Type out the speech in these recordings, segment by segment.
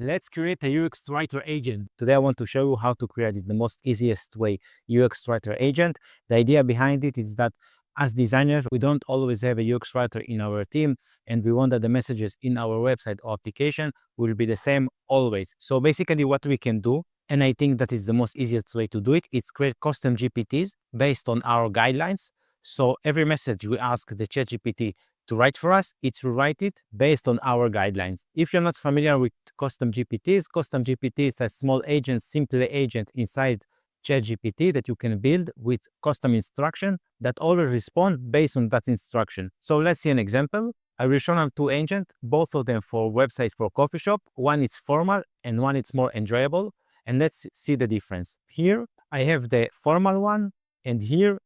Let's create a UX writer agent. Today I want to show you how to create it the most easiest way UX writer agent. The idea behind it is that as designers, we don't always have a UX writer in our team, and we want that the messages in our website or application will be the same always. So basically what we can do, and I think that is the most easiest way to do it, is create custom GPTs based on our guidelines. So every message we ask the ChatGPT to write for us, it's rewrite it based on our guidelines. If you're not familiar with custom GPT is a small agent, simple agent inside ChatGPT that you can build with custom instruction that always respond based on that instruction. So let's see an example. I will show them two agents, both of them for websites for coffee shop. One is formal and one is more enjoyable. And let's see the difference. Here I have the formal one, and here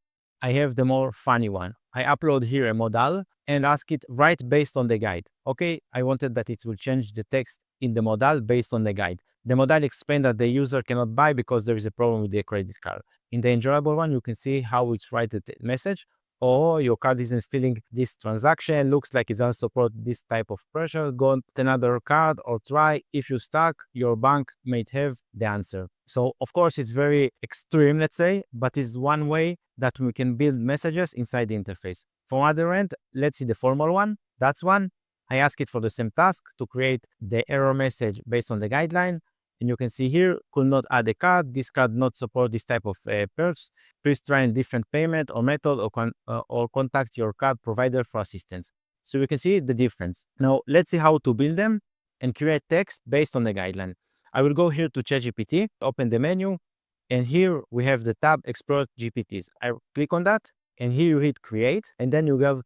I have the more funny one. I upload here a modal and ask it write based on the guide. Okay, I wanted that it will change the text in the modal based on the guide. The modal explained that the user cannot buy because there is a problem with the credit card. In the enjoyable one, you can see how it's write the message. Oh, your card isn't filling this transaction. Looks like it doesn't support this type of pressure. Go to another card or try. If you're stuck, your bank might have the answer. So of course it's very extreme, let's say, but it's one way that we can build messages inside the interface. From other end, let's see the formal one. That's one. I ask it for the same task to create the error message based on the guideline. And you can see here, could not add a card. This card not support this type of purchase. Please try a different payment or method or contact your card provider for assistance. So you can see the difference. Now, let's see how to build them and create text based on the guideline. I will go here to ChatGPT, open the menu, and here we have the tab Explore GPTs. I click on that, and here you hit Create, and then you go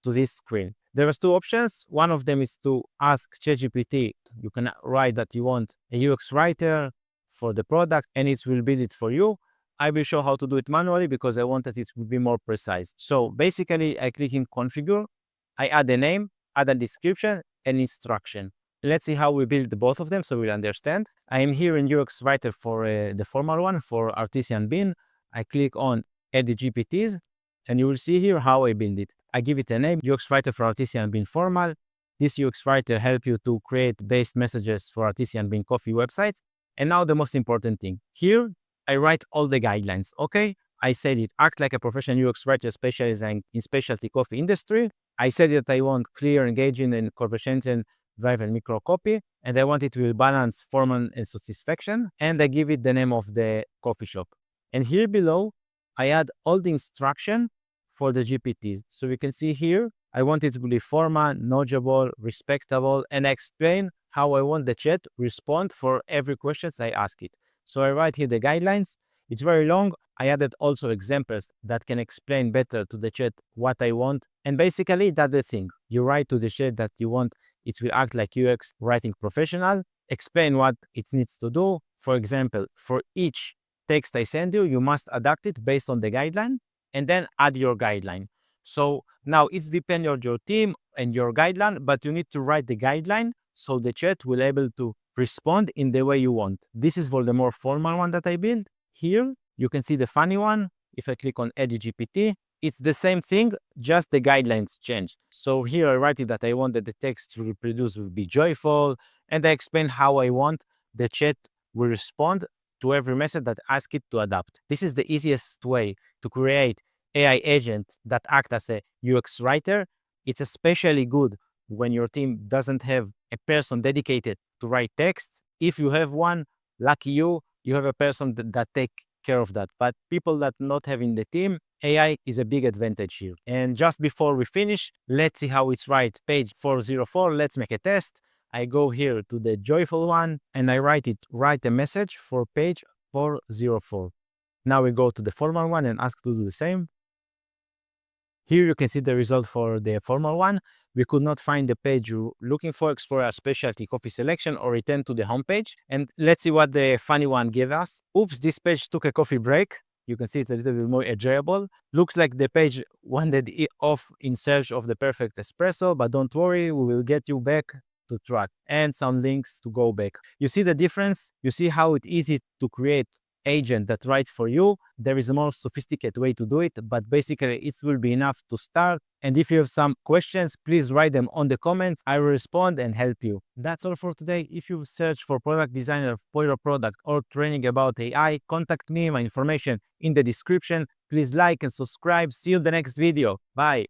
to this screen. There are two options. One of them is to ask ChatGPT. You can write that you want a UX writer for the product, and it will build it for you. I will show how to do it manually because I want that it will be more precise. So basically, I click in Configure. I add a name, add a description, and instruction. Let's see how we build both of them so we'll understand. I am here in UX Writer for the formal one for Artisan Bean. I click on Edit GPTs, and you will see here how I build it. I give it a name, UX Writer for Artisan Bean Formal. This UX Writer helps you to create based messages for Artisan Bean Coffee websites. And now the most important thing. Here, I write all the guidelines, okay? I said it, act like a professional UX writer specializing in specialty coffee industry. I said that I want clear, engaging, and conversation drive and microcopy, and I want it to balance formal and satisfaction, and I give it the name of the coffee shop. And here below, I add all the instruction for the GPTs. So we can see here, I want it to be formal, knowledgeable, respectable, and I explain how I want the chat respond for every question I ask it. So I write here the guidelines. It's very long. I added also examples that can explain better to the chat what I want. And basically, that's the thing. You write to the chat that you want it will act like UX writing professional, explain what it needs to do. For example, for each text I send you, you must adapt it based on the guideline and then add your guideline. So now it's depending on your team and your guideline, but you need to write the guideline so the chat will be able to respond in the way you want. This is for the more formal one that I built. Here, you can see the funny one. If I click on Edit GPT, it's the same thing, just the guidelines change. So here I write it that I want that the text to reproduce will be joyful, and I explain how I want the chat will respond to every message that I ask it to adapt. This is the easiest way to create AI agent that act as a UX writer. It's especially good when your team doesn't have a person dedicated to write text. If you have one, lucky you, you have a person that take care of that. But people that not having the team, AI is a big advantage here. And just before we finish, let's see how it's right. Page 404, let's make a test. I go here to the joyful one and I write a message for page 404. Now we go to the formal one and ask to do the same. Here you can see the result for the formal one. We could not find the page you're looking for, explore a specialty coffee selection, or return to the homepage. And let's see what the funny one gave us. Oops, this page took a coffee break. You can see it's a little bit more enjoyable. Looks like the page wandered off in search of the perfect espresso, but don't worry, we will get you back to track and some links to go back. You see the difference? You see how it's easy to create agent that writes for you. There is a more sophisticated way to do it, but basically it will be enough to start. And if you have some questions, please write them on the comments. I will respond and help you. That's all for today. If you search for product designer for your product or training about AI, contact me. My information in the description. Please like and subscribe. See you in the next video. Bye.